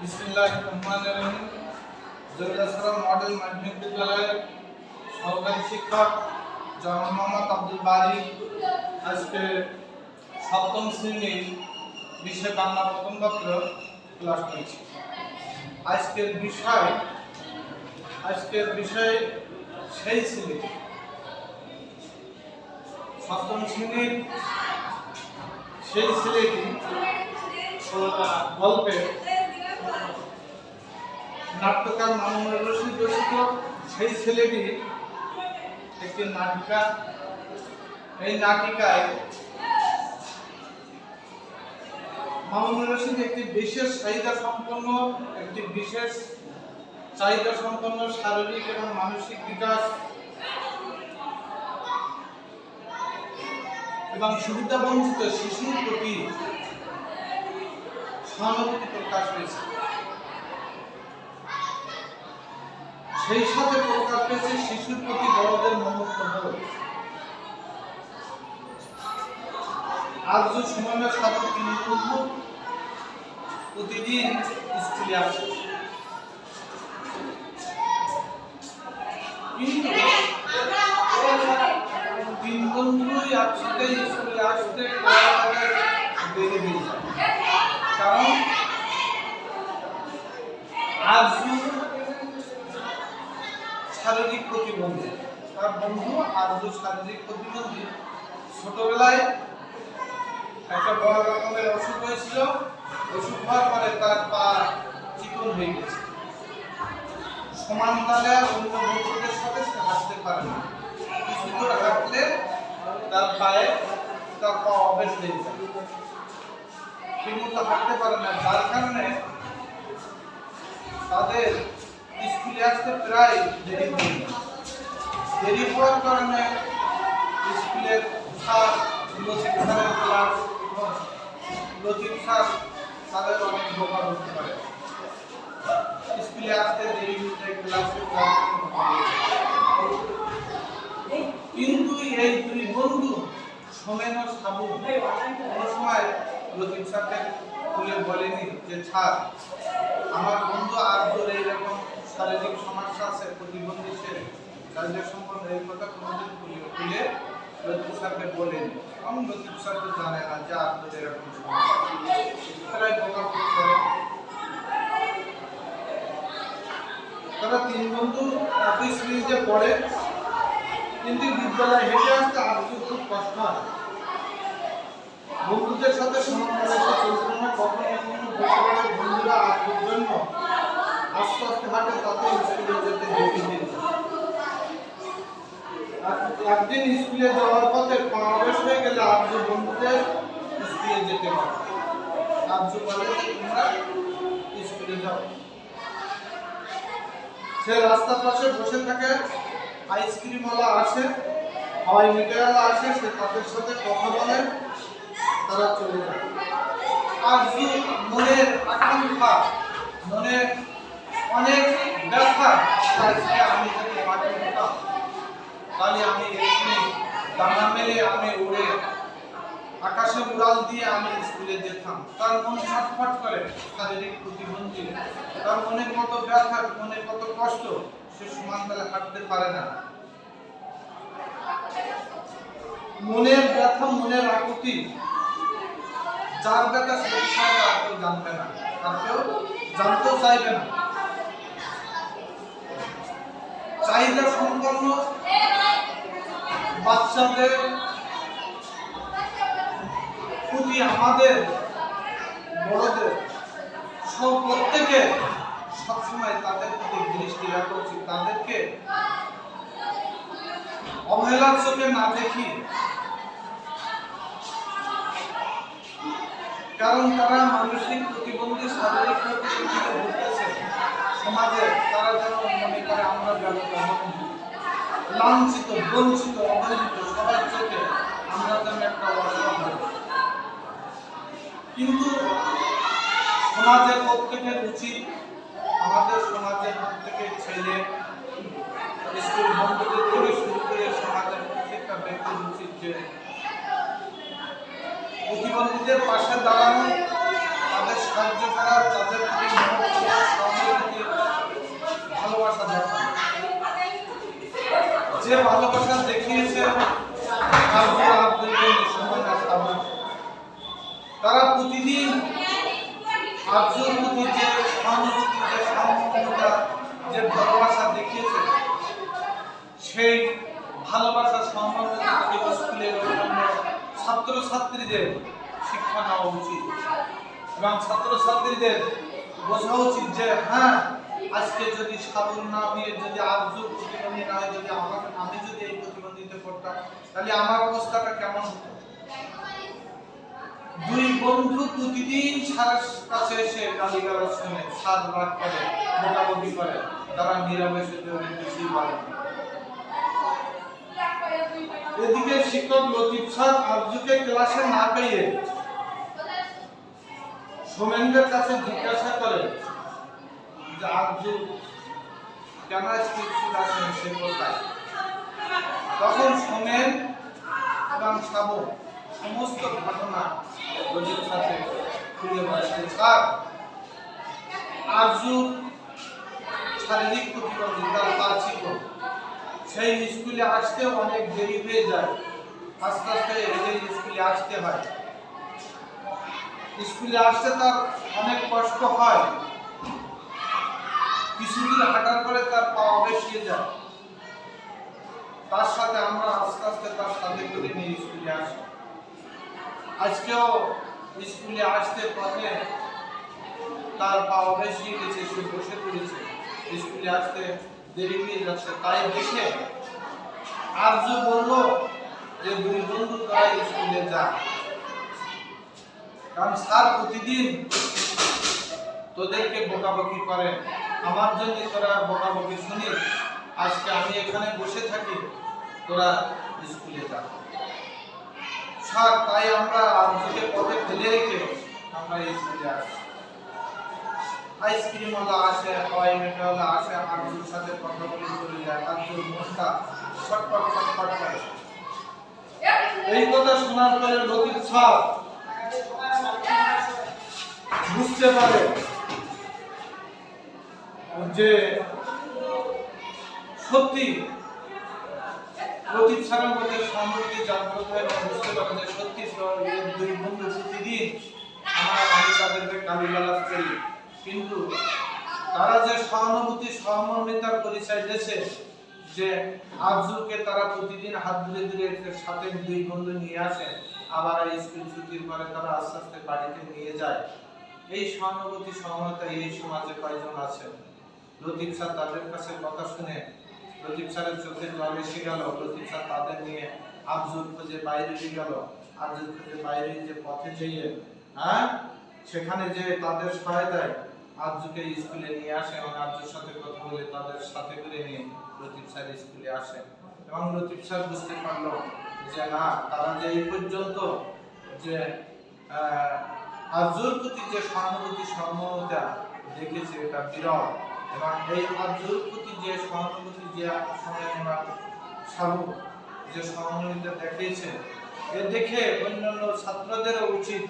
বিসমিল্লাহিররহমানিররহিম। জয়দাসরা model মাধ্যমিক বিদ্যালয়ের সহকারী শিক্ষক জনাব মোহাম্মদ আব্দুল বারী আজকে সপ্তম শ্রেণীর বিষয় বাংলা প্রথম পত্র ক্লাস করেছি। আজকের বিষয় সেই শ্রেণী সপ্তম শ্রেণীর সেই ছেলেটি গল্পে নাট্যকার মামুনুর রশিদ রচিত সেই ছেলেটি একটি নাটিকা। এই নাটিকায় মামুনুর রশিদ একটি বিশেষ চাহিদা সম্পন্ন শারীরিক এবং মানসিক বিকাশ এবং সুবিধা বঞ্চিত শিশুর প্রতি সহানুভূতি প্রকাশ পেয়েছে। সেই সাথে প্রকাশ পেয়েছে শিশুর প্রতি বড়দের মমত্ববোধ। আজ সময়ের সাথে তিনি প্রতিদিন স্কুলে আসে, কিন্তু তিন বন্ধুই একসাথে স্কুলে আসতে দেরি হয়ে যায়। কারণ আরজু শারীরিক প্রতিবন্ধী, তার বন্ধু আরজু শারীরিক প্রতিবন্ধী। ছোটবেলায় একটা বড় রকমের অসুখ হয়েছিল। অসুখ হওয়ার পরে তার পা চিকন হয়ে গেছে। সমান তালে অন্য বন্ধুদের সাথে সে হাঁটতে পারে না। কিছু দূর হাঁটলে তার পা অবেশ হয়ে যায়, ঠিকমতো হাঁটতে পারে না। যার কারণে তাদের স্কুলে আসতে প্রায় দেরি হওয়ার কারণে স্কুলের স্যার লতিফ স্যারের ক্লাস লতিফ স্যার তাদের অনেক বোকা হতে পারে। স্কুলে আসতে দেরি হতে ক্লাসে কিন্তু এই দুই বন্ধু সোমেন ও সাবু কোনো সময় লতিফ স্যারকে খুলে বলেনি যে স্যার, আমার বন্ধু আরজুর এইরকম শারীরিক সমস্যা আছে, প্রতিবন্ধী সে, তাদের সম্পর্কে এই কথা কোনোদিন খুলে লতিফ স্যারকে বলেনি। এবং লতিফ স্যার তো জানে না যে আরজুর এরকম সমস্যা, তারাই বোকাবুকি করে। তারা তিন বন্ধু একই শ্রেণীতে পড়ে, কিন্তু বিদ্যালয়ে হেঁটে আসতে আরজুর খুব কষ্ট হয়। বন্ধুদের সাথে সমানভাবে চলছিল না। কখনো কখনো বন্ধুরা আরজুর জন্য আস্তে আস্তে হাঁটে, তাতে স্কুলে যেতে দেরি হয়ে যায়। একদিন স্কুলে যাওয়ার পথে পা অবশ হয়ে গেলে আরজু বন্ধুদের স্কুলে যেতে পারে। আরজু বলে তোমরা স্কুলে যাও। সে রাস্তার পাশে বসে থাকে। আইসক্রিমওয়ালা আসে, হাওয়াই মিঠাইওয়ালা আসে, সে তাদের সাথে কথা বলে, তারা চলে যায়। আরজু মনের আকাঙ্ক্ষা, মনে অনেক ব্যথা, আমি যদি মাঠে যেতাম তাহলে আমি এখানে ডানা মেলে আমি উড়ে আকাশে উড়াল দিয়ে আমি স্কুলে যেতাম। তার মন ছটফট করে, শারীরিক প্রতিবন্ধী, তার মনে কত ব্যথা, মনে কত কষ্ট, সে সমান তালে হাঁটতে পারে না। মনের ব্যথা, মনের আকুতি, যার ব্যথা সে বিষয়টা আর কেউ জানবে না, আর কেউ জানতেও চাইবে না। চাহিদা সম্পন্ন বাচ্চাদের প্রতি আমাদের বড়দের প্রত্যেকে সবসময় তাদের প্রতি দৃষ্টি রাখা উচিত। তাদেরকে অবহেলার চোখে না দেখি, কারণ তারা মানসিক প্রতিবন্ধী, শারীরিক প্রতিবন্ধী ভুগতেছে সমাজে। তারা যেন মনে করে আমরা লাঞ্ছিত, বঞ্চিত, অবহেলিত, সবার চোখে আমরা যেন একটা অসহায়। কিন্তু সমাজের প্রত্যেকের উচিত, আমাদের সমাজের প্রত্যেকের ছেলে, স্কুল বন্ধুদের থেকে শুরু করে সমাজের প্রত্যেকটা ব্যক্তির উচিত যে প্রতিবন্ধীদের পাশে দাঁড়ানো, তাদের সাহায্য করা, তাদের যে ভালোবাসা দেখিয়েছে আব্দুল গনি সুমনা সাবু, তারা প্রতিদিন আব্দুল প্রতি যে সহানুভূতি, যে সহমর্মিতা, যে ভালোবাসা দেখিয়েছে, সেই ভালোবাসা সহমর্মিতা থেকে স্কুলের অন্যান্য ছাত্রছাত্রীদের শিক্ষা নেওয়া উচিত এবং ছাত্রছাত্রীদের বোঝা উচিত যে হ্যাঁ, আজকে যদি সাবুর না হয়ে, যদি আরজু প্রতিবন্ধী না হয়, যদি আমি যদি এই প্রতিবন্ধিতা করতাম, তাহলে আমার অবস্থাটা কেমন হতো। দুই বন্ধু প্রতিদিন স্যারের কাছে এসে গালিগালাজ শুনে, স্যার রাগ করে, বকাবকি করে, তারা নীরবে শুধু কিছুই বলে না। এদিকে শিক্ষক লতিফ স্যার আরজুকে ক্লাসে না পেয়ে সোমেনদের কাছে জিজ্ঞাসা করে যে আরজু কেন আজকে স্কুল আসেনি, সে কোথায়? তখন সোমেন এবং সাবু সমস্ত ঘটনা লতিফ স্যারকে খুলে বলেছে। স্যার, আরজু শারীরিক প্রতিবন্ধিতার পা ছিল, সেই স্কুলে আসতে অনেক দেরি হয়ে যায়, আস্তে আস্তে স্কুলে আসতে হয়, স্কুলে আসতে তার অনেক কষ্ট হয়, কিছুদিন হাঁটার পরে তার পা অবশ্যই যায়। তার সাথে আমরা আস্তে আস্তে তার সাথে করে নিয়ে স্কুলে আসি। আজকেও স্কুলে আসতে পথে তার পা অবশ্যই গেছে, সে বসে পড়েছে, স্কুলে আসতে দেরি হয়ে যাচ্ছে। তাই দেখে আরজু বলল যে দুই বন্ধু তারা স্কুলে যা, কারণ স্যার প্রতিদিন তোদেরকে বকাবকি করেন, আমার জন্য তোরা বকাবকি শুনি, আজকে আমি এখানে বসে থাকি, তোরা স্কুলে যা। স্যার, তাই আমরা আরজুকে পথে ফেলে রেখে আমরা স্কুলে আসি। আইসক্রিমওয়ালা আসে, হাওয়াই মিঠাইওয়ালা আসে, আরজুর সাথে কথা বলে চলে যায়, আরজুর মনটা ছটফট ছটফট করে। এই কথা শোনার পরে লতিফ স্যার বুঝতে পারে যে সত্যি লতিফ স্যারের মধ্যে সম্পর্কে জাগ্রত হয় এবং বুঝতে পারে যে সত্যি দুই বন্ধু প্রতিদিন আমি তাদেরকে গালিগালাজ করি, কিন্তু তারা যে সহানুভূতি সহমর্মিতার পরিচয় দিয়েছে, যে আরজুকে তারা প্রতিদিন হাত ধরে ধরে সাথে দুই বন্ধু নিয়ে আসে, আবার স্কুল ছুটির পরে তারা আস্তে আস্তে বাড়িতে নিয়ে যায়। এই সহানুভূতি সহমর্মিতা এই সমাজে কয়জন আছে? লতিফ স্যার তাদের কাছে কথা শুনে লতিফ স্যারের চোখে জল এসে গেল। লতিফ স্যার তাদের নিয়ে আরজুর খোঁজে বাইরে গেল। আরজুর খোঁজে বাইরে যে পথে যেয়ে সেখানে যে তাদের সহায়তায় আরজুকে স্কুলে নিয়ে আসে এবং আরজুর সাথে কথা বলে তাদের সাথে করে নিয়ে লতিফ স্যার স্কুলে আসে। এবং লতিফ স্যার বুঝতে পারলো যে না, তারা যে এই পর্যন্ত যে আরজুর প্রতি যে সহানুভূতি সহমর্মিতা দেখেছে, এটা বিরল। এবং এই আরজুর প্রতি যে সহানুভূতি, যে সাবু যে সহমর্মিতা দেখিয়েছে, এ দেখে অন্যান্য ছাত্রদেরও উচিত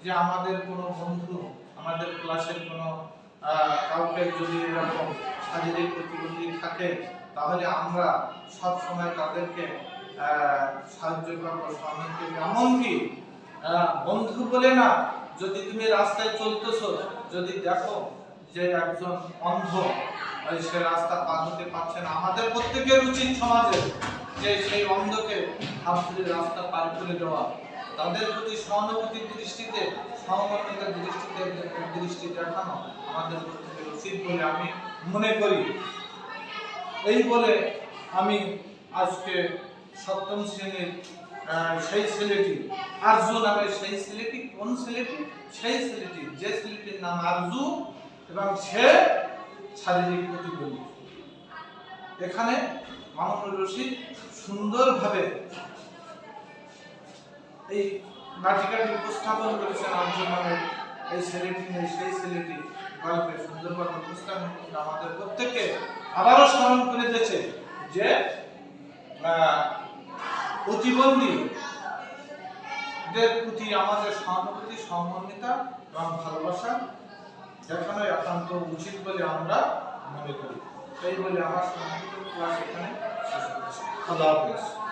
যে আমাদের কোনো বন্ধু, আমাদের ক্লাসের কোনো কাউকে যদি এরকম শারীরিক প্রতিবন্ধী থাকে, তাহলে আমরা সব সময় তাদেরকে সাহায্য করবো, সহানুভূতি। এমনকি বন্ধু বলে না, যদি তুমি রাস্তায় চলতেছো, যদি দেখো যে একজন অন্ধ, সে রাস্তা পার হতে পারছে না, আমাদের প্রত্যেকের উচিত সমাজে যে সেই অন্ধকে হাত ধরে রাস্তা পার করে দেওয়া, তাদের প্রতি সহানুভূতির দৃষ্টিতে, সহমর্মিতার দৃষ্টি দেখানো আমাদের প্রত্যেকের উচিত বলে আমি মনে করি। এই বলে আমি আজকে সপ্তম শ্রেণীর সেই ছেলেটি, আরজু নামে সেই ছেলেটি, কোন ছেলেটি? সেই ছেলেটি, যে ছেলেটির নাম আরজু এবং সে শারীরিক প্রতিবন্ধী। এখানে মামুনুর রশিদ সুন্দরভাবে এই নাটিকাটি উপস্থাপন করেছেন। আরজু নামে এই ছেলেটি, সেই ছেলেটি গল্পে সুন্দরভাবে উপস্থাপন করে আমাদের প্রত্যেককে আবারও স্মরণ করে দিয়েছে যে প্রতিবন্ধীদের প্রতি আমাদের সহানুভূতি, সহমর্মিতা এবং ভালোবাসা দেখানো একান্ত উচিত বলে আমরা মনে করি। এই বলে আমার সংক্ষিপ্ত ক্লাস এখানে শেষ করছি। আল্লাহ হাফেজ।